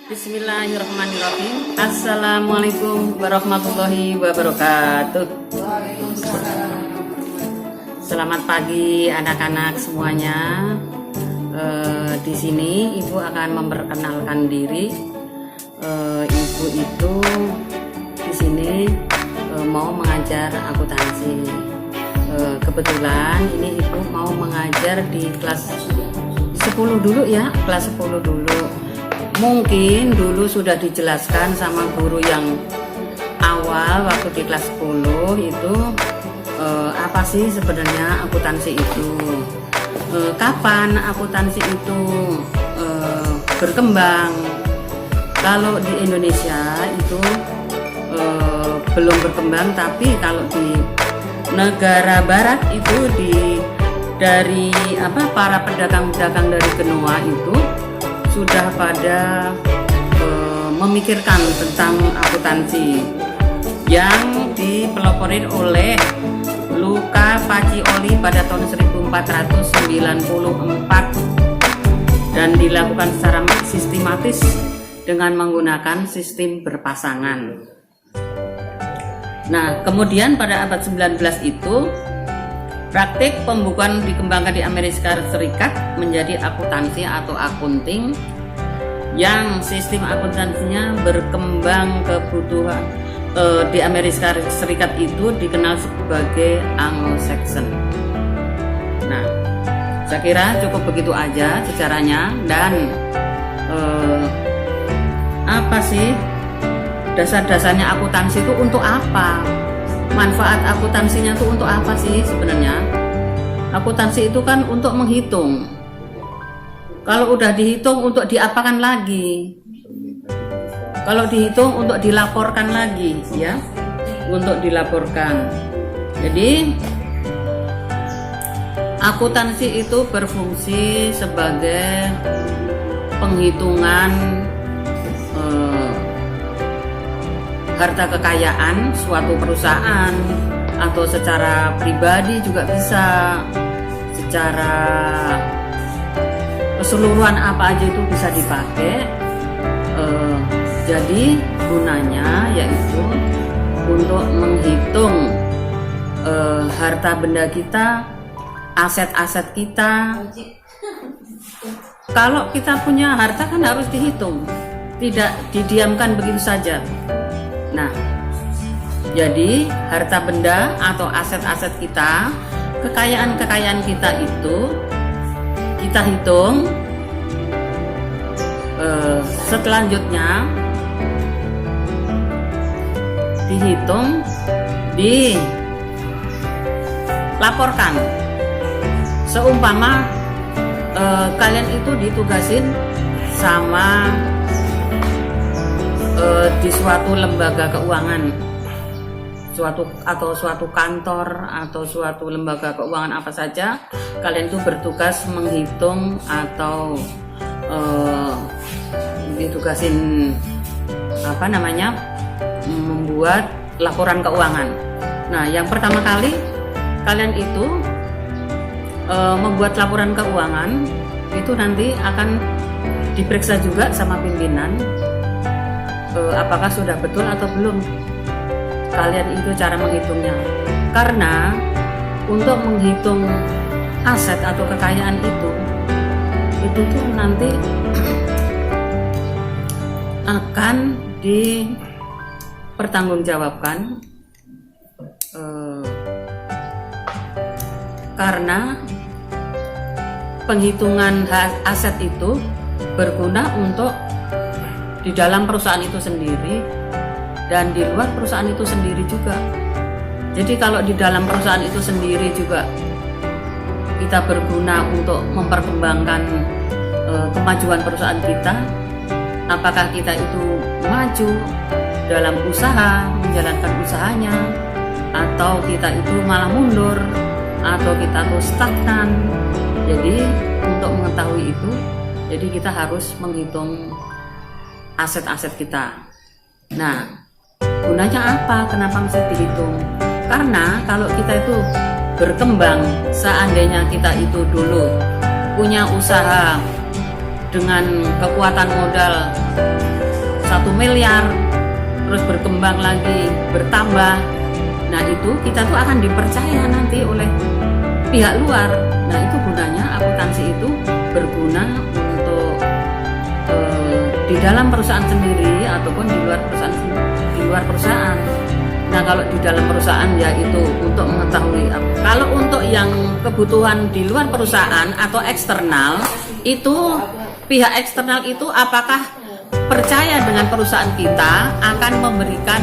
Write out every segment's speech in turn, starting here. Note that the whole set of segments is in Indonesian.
Bismillahirrahmanirrahim. Assalamualaikum warahmatullahi wabarakatuh. Selamat pagi anak-anak semuanya. Di sini Ibu akan memperkenalkan diri. Ibu itu di sini mau mengajar akuntansi. Kebetulan ini Ibu mau mengajar di kelas 10 dulu ya, kelas 10 dulu. Mungkin dulu sudah dijelaskan sama guru yang awal waktu di kelas 10 itu apa sih sebenarnya akuntansi itu, kapan akuntansi itu berkembang. Kalau di Indonesia itu belum berkembang, tapi kalau di negara barat itu dari para pedagang-pedagang dari benua itu sudah pada memikirkan tentang akuntansi yang dipelopori oleh Luca Pacioli pada tahun 1494 dan dilakukan secara sistematis dengan menggunakan sistem berpasangan. Nah, kemudian pada abad 19 itu praktik pembukuan dikembangkan di Amerika Serikat menjadi akuntansi atau accounting, yang sistem akuntansinya berkembang kebutuhan di Amerika Serikat itu dikenal sebagai Anglo-Saxon. Nah, saya kira cukup begitu aja sejarahnya. Dan apa sih dasar-dasarnya akuntansi itu untuk apa? Manfaat akuntansinya itu untuk apa sih sebenarnya? Akuntansi itu kan untuk menghitung. Kalau udah dihitung untuk diapakan lagi? Kalau dihitung untuk dilaporkan lagi ya, untuk dilaporkan. Jadi akuntansi itu berfungsi sebagai penghitungan harta kekayaan suatu perusahaan, atau secara pribadi juga bisa, secara keseluruhan apa aja itu bisa dipakai. Jadi gunanya yaitu untuk menghitung harta benda kita, aset-aset kita. Kalau kita punya harta kan harus dihitung, tidak didiamkan begitu saja. Nah, jadi harta benda atau aset-aset kita, kekayaan-kekayaan kita itu kita hitung. Selanjutnya dihitung, dilaporkan. Seumpama kalian itu ditugasin sama di suatu lembaga keuangan, suatu kantor atau suatu lembaga keuangan apa saja, kalian itu bertugas menghitung atau ditugasin membuat laporan keuangan. Nah, yang pertama kali kalian itu membuat laporan keuangan itu nanti akan diperiksa juga sama pimpinan. Apakah sudah betul atau belum kalian itu cara menghitungnya. Karena untuk menghitung aset atau kekayaan itu tuh nanti akan dipertanggungjawabkan, karena penghitungan aset itu berguna untuk di dalam perusahaan itu sendiri dan di luar perusahaan itu sendiri juga. Jadi kalau di dalam perusahaan itu sendiri juga kita berguna untuk memperkembangkan kemajuan perusahaan kita, apakah kita itu maju dalam usaha, menjalankan usahanya, atau kita itu malah mundur, atau kita tuh stagnan. Jadi untuk mengetahui itu, jadi kita harus menghitung aset-aset kita. Nah, gunanya apa? Kenapa mesti dihitung? Karena kalau kita itu berkembang, seandainya kita itu dulu punya usaha dengan kekuatan modal 1 miliar, terus berkembang lagi, bertambah. Nah itu kita tuh akan dipercaya nanti oleh pihak luar. Nah itu gunanya akuntansi itu berguna untuk di dalam perusahaan sendiri ataupun di luar perusahaan. Nah kalau di dalam perusahaan ya itu untuk mengetahui. Kalau untuk yang kebutuhan di luar perusahaan atau eksternal, itu pihak eksternal itu apakah percaya dengan perusahaan kita akan memberikan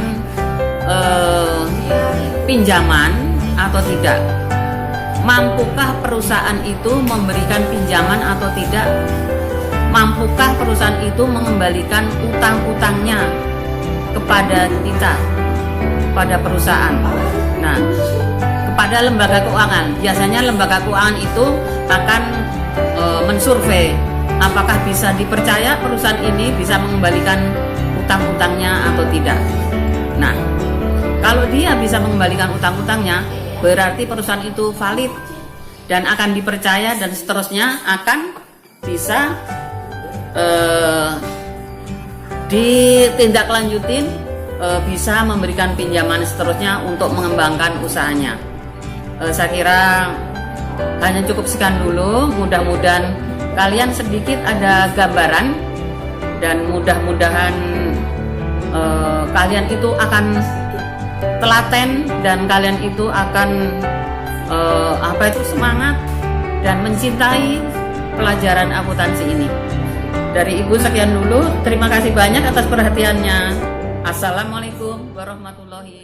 pinjaman atau tidak? Mampukah perusahaan itu memberikan pinjaman atau tidak? Mampukah perusahaan itu mengembalikan utang-utangnya kepada kita, pada perusahaan? Nah, kepada lembaga keuangan. Biasanya lembaga keuangan itu akan mensurvei apakah bisa dipercaya perusahaan ini bisa mengembalikan utang-utangnya atau tidak. Nah, kalau dia bisa mengembalikan utang-utangnya, berarti perusahaan itu valid dan akan dipercaya dan seterusnya akan bisa ditindaklanjutin, bisa memberikan pinjaman seterusnya untuk mengembangkan usahanya. Saya kira hanya cukup sekian dulu. Mudah-mudahan kalian sedikit ada gambaran dan mudah-mudahan kalian itu akan telaten dan kalian itu akan semangat dan mencintai pelajaran akuntansi ini. Dari Ibu sekian dulu. Terima kasih banyak atas perhatiannya. Assalamualaikum warahmatullahi wabarakatuh.